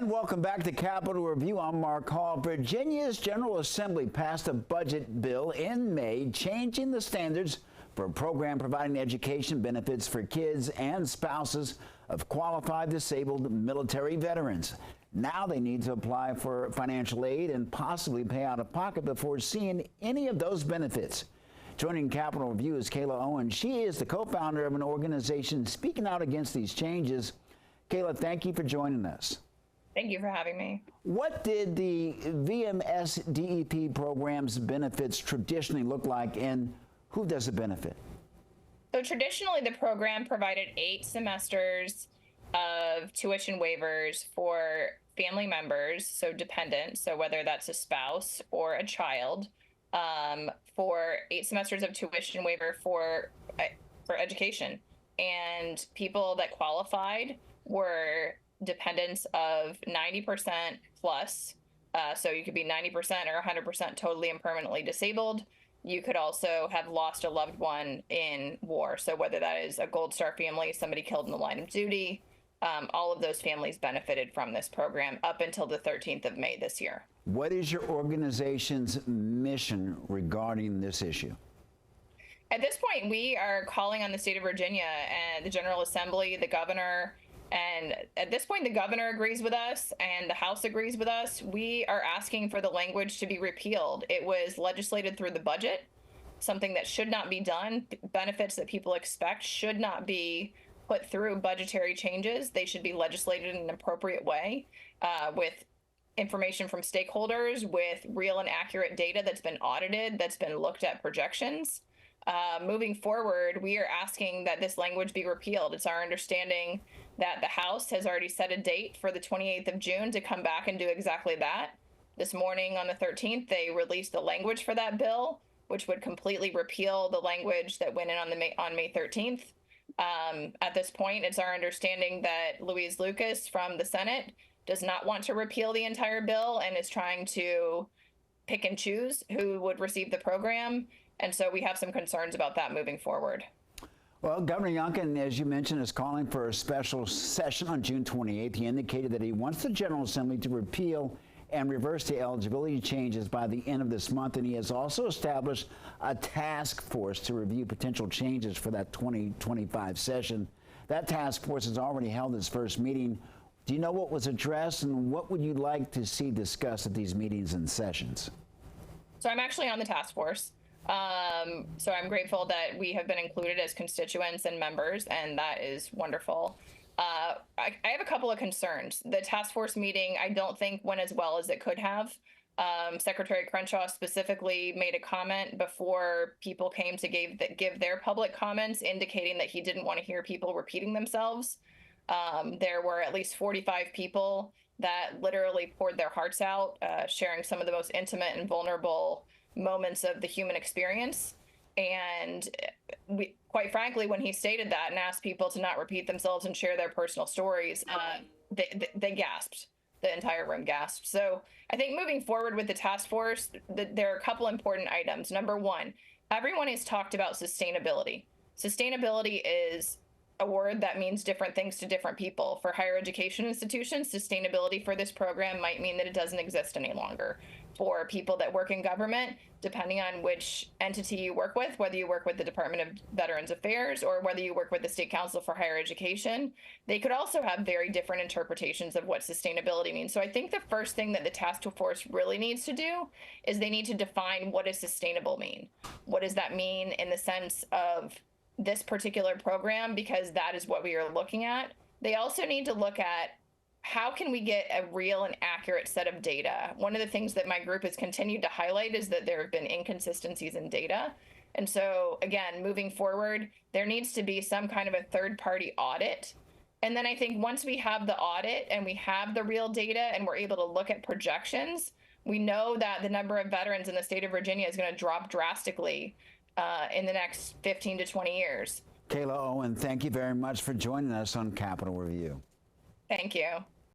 And welcome back to Capitol Review. I'm Mark Hall. Virginia's General Assembly passed a budget bill in May changing the standards for a program providing education benefits for kids and spouses of qualified disabled military veterans. Now they need to apply for financial aid and possibly pay out of pocket before seeing any of those benefits. Joining Capitol Review is Kayla Owen. She is the co-founder of an organization speaking out against these changes. Kayla, thank you for joining us. Thank you for having me. What did the VMS DEP program's benefits traditionally look like, and who does it benefit? So traditionally, the program provided 8 semesters of tuition waivers for family members, so dependents, so whether that's a spouse or a child, for 8 semesters of tuition waiver for education. And people that qualified were dependents of 90% plus. So you could be 90% or 100% totally and permanently disabled. You could also have lost a loved one in war. So whether that is a Gold Star family, somebody killed in the line of duty, all of those families benefited from this program up until the 13th of May this year. What is your organization's mission regarding this issue? At this point, we are calling on the state of Virginia and the General Assembly, the governor, and at this point, the governor agrees with us and the House agrees with us. We are asking for the language to be repealed. It was legislated through the budget, something that should not be done. Benefits that people expect should not be put through budgetary changes. They should be legislated in an appropriate way with information from stakeholders, with real and accurate data that's been audited, that's been looked at projections. Moving forward, we are asking that this language be repealed. It's our understanding that the House has already set a date for the 28th of June to come back and do exactly that. This morning on the 13th, they released the language for that bill, which would completely repeal the language that went in on May 13th. At this point, it's our understanding that Louise Lucas from the Senate does not want to repeal the entire bill and is trying to pick and choose who would receive the program. And so we have some concerns about that moving forward. Well, Governor Youngkin, as you mentioned, is calling for a special session on June 28th. He indicated that he wants the General Assembly to repeal and reverse the eligibility changes by the end of this month. And he has also established a task force to review potential changes for that 2025 session. That task force has already held its first meeting. Do you know what was addressed, and what would you like to see discussed at these meetings and sessions? So I'm actually on the task force. So I'm grateful that we have been included as constituents and members, and that is wonderful. I have a couple of concerns. The task force meeting, I don't think went as well as it could have. Secretary Crenshaw specifically made a comment before people came to give their public comments, indicating that he didn't want to hear people repeating themselves. There were at least 45 people that literally poured their hearts out, sharing some of the most intimate and vulnerable moments of the human experience. And quite frankly, when he stated that and asked people to not repeat themselves and share their personal stories, they gasped. The entire room gasped. So I think moving forward with the task force, there are a couple important items. Number one, everyone has talked about sustainability. Sustainability is a word that means different things to different people. For higher education institutions, sustainability for this program might mean that it doesn't exist any longer. For people that work in government, depending on which entity you work with, whether you work with the Department of Veterans Affairs or whether you work with the State Council for Higher Education, they could also have very different interpretations of what sustainability means. So I think the first thing that the task force really needs to do is they need to define what does sustainable mean. What does that mean in the sense of this particular program, because that is what we are looking at. They also need to look at how can we get a real and accurate set of data. One of the things that my group has continued to highlight is that there have been inconsistencies in data. And so again, moving forward, there needs to be some kind of a third-party audit. And then I think once we have the audit and we have the real data and we're able to look at projections, we know that the number of veterans in the state of Virginia is going to drop drastically in the next 15 to 20 years. Kayla Owen, thank you very much for joining us on Capitol Review. Thank you.